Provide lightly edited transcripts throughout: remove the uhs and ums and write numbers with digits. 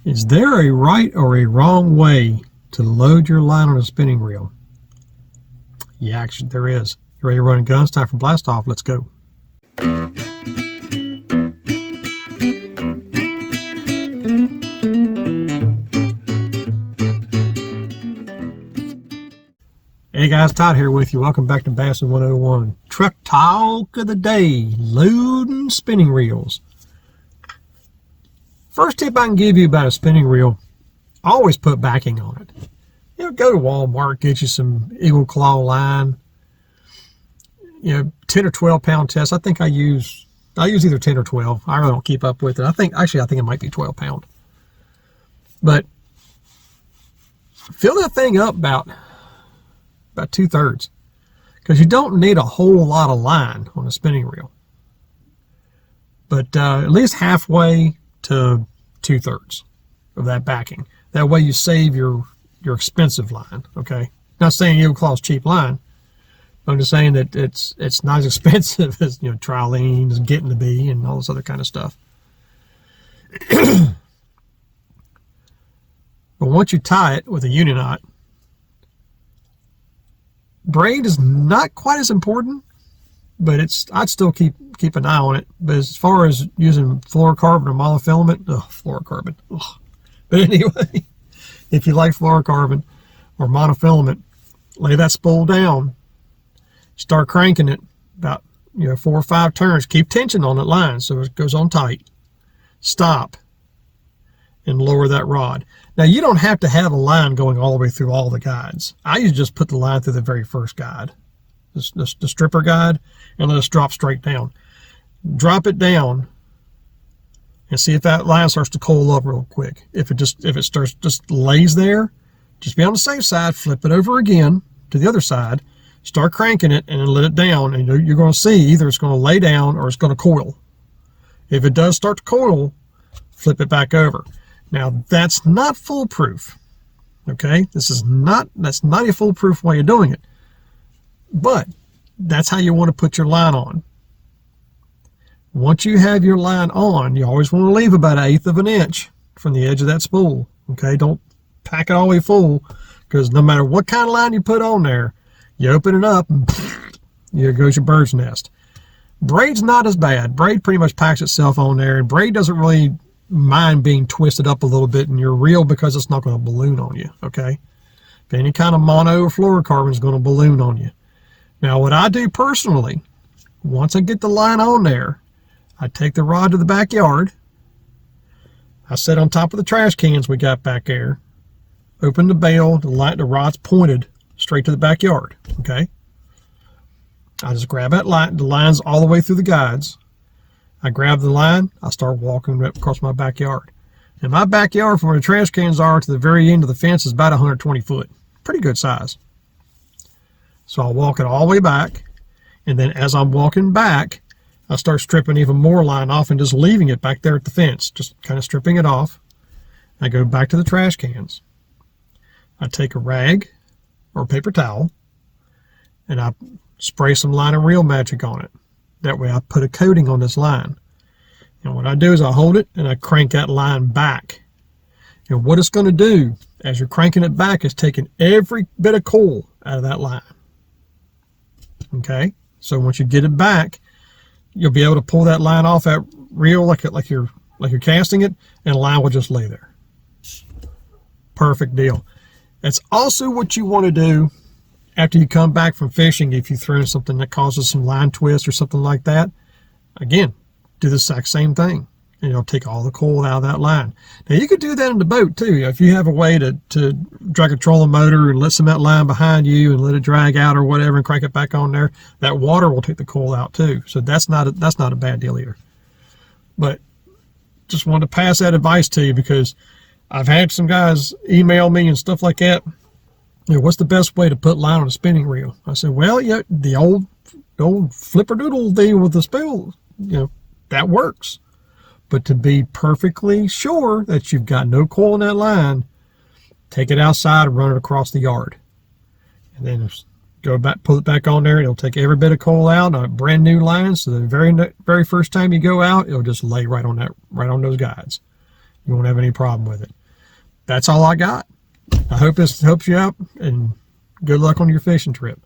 Is there a right or a wrong way to load your line on a spinning reel? Yeah, actually there is. You ready to run guns? Time for blast off. Let's go. Hey guys, Todd here with you. Welcome back to Bassin 101. Truck talk of the day, loading spinning reels. First tip I can give you about a spinning reel, always put backing on it. You know, go to Walmart, get you some Eagle Claw line. 10 or 12 pound test. I think I use either 10 or 12. I really don't keep up with it. I think it might be 12 pound. But fill that thing up about 2/3, because you don't need a whole lot of line on a spinning reel, but at least halfway to 2/3 of that backing. That way you save your expensive line. Okay, not saying Eagle Claw's cheap line. I'm just saying that it's not as expensive as Trilene is getting to be and all this other kind of stuff. But once you tie it with a uni knot, braid is not quite as important, but I'd still keep an eye on it. But as far as using fluorocarbon or monofilament, fluorocarbon. Ugh. But anyway, if you like fluorocarbon or monofilament, lay that spool down, start cranking it about 4 or 5 turns. Keep tension on that line so it goes on tight. Stop and lower that rod. Now, you don't have to have a line going all the way through all the guides. I usually just put the line through the very first guide, the stripper guide, and let us drop straight down. Drop it down and see if that line starts to coil up real quick. If it starts just lays there, just be on the safe side. Flip it over again to the other side. Start cranking it and then let it down, and you're going to see either it's going to lay down or it's going to coil. If it does start to coil, flip it back over. Now, that's not foolproof. Okay, that's not a foolproof way of doing it, but that's how you want to put your line on. Once you have your line on, you always want to leave about 1/8 of an inch from the edge of that spool. Okay, don't pack it all the way full, because no matter what kind of line you put on there, you open it up and here goes your bird's nest. Braid's not as bad. Braid pretty much packs itself on there, and braid doesn't really mind being twisted up a little bit in your reel because it's not going to balloon on you. Okay, any kind of mono or fluorocarbon is going to balloon on you. Now, what I do personally, once I get the line on there, I take the rod to the backyard. I sit on top of the trash cans we got back there, open the bail, the rod's pointed straight to the backyard. Okay, I just grab that line. The line's all the way through the guides. I grab the line, I start walking right across my backyard. And my backyard, from where the trash cans are to the very end of the fence, is about 120 foot. Pretty good size. So I'll walk it all the way back, and then as I'm walking back, I start stripping even more line off and just leaving it back there at the fence, just kind of stripping it off. I go back to the trash cans. I take a rag or a paper towel, and I spray some line and reel magic on it. That way I put a coating on this line. And what I do is I hold it and I crank that line back. And what it's going to do as you're cranking it back is taking every bit of coil out of that line. Okay? So once you get it back, you'll be able to pull that line off that reel like you're casting it, and the line will just lay there. Perfect deal. That's also what you want to do after you come back from fishing. If you throw in something that causes some line twist or something like that, again, do the exact same thing, and it'll take all the coil out of that line. Now, you could do that in the boat too. If you have a way to drag a trolling motor and let some of that line behind you and let it drag out or whatever and crank it back on there, that water will take the coil out too. So that's not a bad deal either. But just wanted to pass that advice to you, because I've had some guys email me and stuff like that. What's the best way to put line on a spinning reel? I said, well, yeah, the old flipper-doodle thing with the spool, that works. But to be perfectly sure that you've got no coil in that line, take it outside and run it across the yard. And then go back, pull it back on there, and it'll take every bit of coil out on a brand new line. So the very first time you go out, it'll just lay right on those guides. You won't have any problem with it. That's all I got. I hope this helps you out, and good luck on your fishing trip.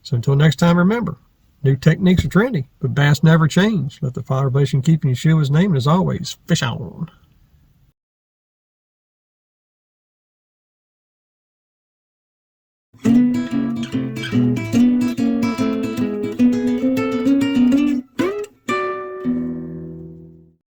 So until next time, remember, new techniques are trendy, but bass never change. Let the fire bassin keep you shoe his name, and as always, fish on.